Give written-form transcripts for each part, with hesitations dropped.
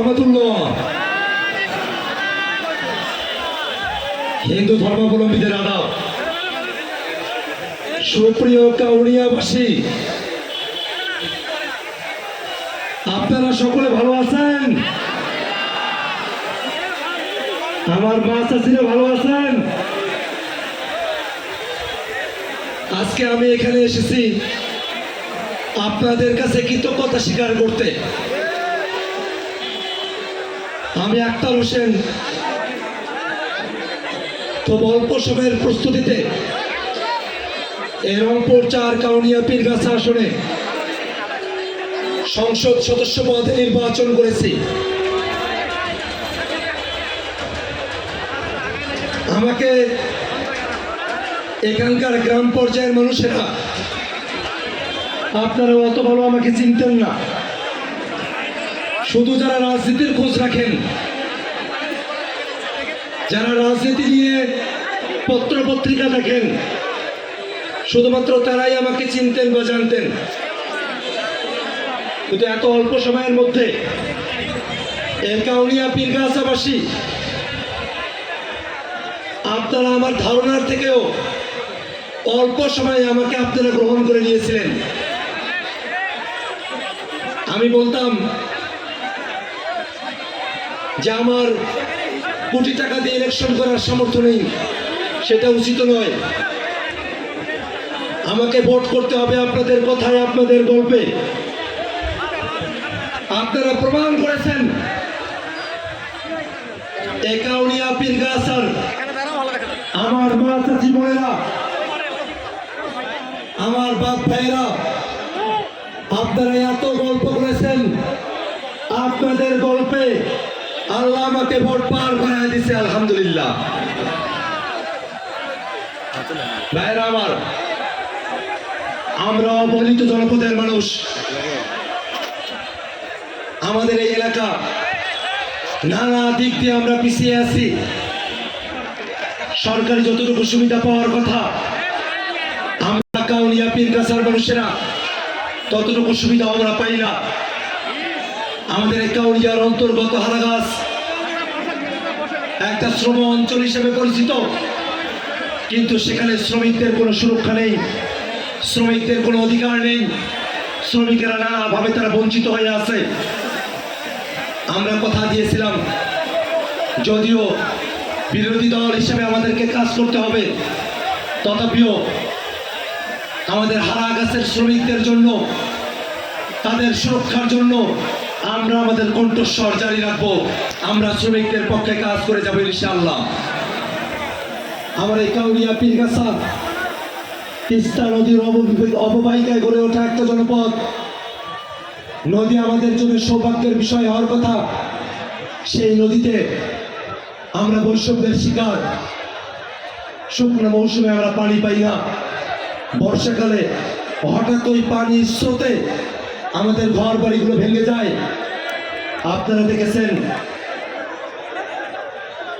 রহমতুল্লাহ। হিন্দু ধর্মাবলম্বীদের আদাব। সুপ্রিয় কাউনিয়াবাসী, আপনারা সকলে ভালো আছেন? আমার মা চাচিরা ভালো আছেন? আজকে আমি এখানে এসেছি আপনাদের কাছে কৃতজ্ঞতা স্বীকার করতে। আমি আক্তার হোসেন খুব অল্প সময়ের প্রস্তুতিতে রংপুর ৪ কাউনিয়া পীরগাছা আসনে সংসদ সদস্য পদে নির্বাচন করেছি। আমাকে এখানকার গ্রাম পর্যায়ের মানুষেরা, আপনারা অত ভালো আমাকে চিনতেন না। শুধু যারা রাজনীতির খোঁজ রাখেন, যারা রাজনীতি নিয়ে পত্র পত্রিকা দেখেন, শুধুমাত্র তারাই আমাকে চিনতেন বা জানতেন। কিন্তু এত অল্প সময়ের মধ্যে এই কাউনিয়া পীরগাছাবাসী, আপনারা আমার ধারণার থেকেও অল্প সময়ে আমাকে আপনারা গ্রহণ করে নিয়েছিলেন। আমি বলতাম যে আমার কোটি টাকা দিয়ে ইলেকশন করার সামর্থ্য নেই, সেটা উচিত নয়। আমাকে ভোট করতে হবে আপনাদের কথায়, আপনাদের গল্পে। আপনারা প্রমাণ করেছেন এই কাউনিয়া পীরগাছার আমার মা চাচি বোনেরা, আমার বাপ ভাইয়েরা, আপনারা এত গল্প করেছেন। আপনাদের গল্পে আল্লাহ আমাকে ভোট পার করে দিয়েছে, আলহামদুলিল্লাহ। ভাইয়েরা আমার, আমরা অবহেলিত জনপদের মানুষ। আমাদের এই এলাকা নানা দিক দিয়ে আমরা পিছিয়ে আছি। সরকারি যতটুকু সুবিধা পাওয়ার কথা, আমরা কাউনিয়া পীরগাছার মানুষেরা ততটুকু সুবিধা আমরা পাই না। আমাদের এই কাউনিয়ার অন্তর্গত হারাগাছ একটা শ্রম অঞ্চল হিসেবে পরিচিত, কিন্তু সেখানে শ্রমিকদের কোনো সুরক্ষা নেই, শ্রমিকদের কোনো অধিকার নেই। শ্রমিকেরা নানাভাবে তারা বঞ্চিত হয়ে আছে। আমরা কথা দিয়েছিলাম, যদিও বিরোধী দল হিসেবে আমাদেরকে কাজ করতে হবে, তথাপিও আমাদের হারাগাছের শ্রমিকদের জন্য, তাদের সুরক্ষার জন্য আমরা আমাদের কণ্ঠস্বর জারি রাখবো। আমরা শ্রমিকদের পক্ষে কাজ করে যাবো ইনশাআল্লাহ। আমার এই কাউনিয়া পীরগাছা তিস্তা নদীর অববাহিকায় গড়ে ওঠা একটা জনপদ। নদী আমাদের জন্য সৌভাগ্যের বিষয় হওয়ার কথা। সেই নদীতে আমরা বৈষম্যের শিকার। শুকনো মৌসুমে আমরা পানি পাই না, বর্ষাকালে হঠাৎ ওই পানির স্রোতে আমাদের ঘর বাড়িগুলো ভেঙে যায়। আপনারা দেখেছেন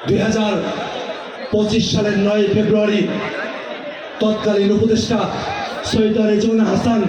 2025 সালের 9 ফেব্রুয়ারি তৎকালীন উপদেষ্টা সৈয়দ রেজওয়ানা হাসান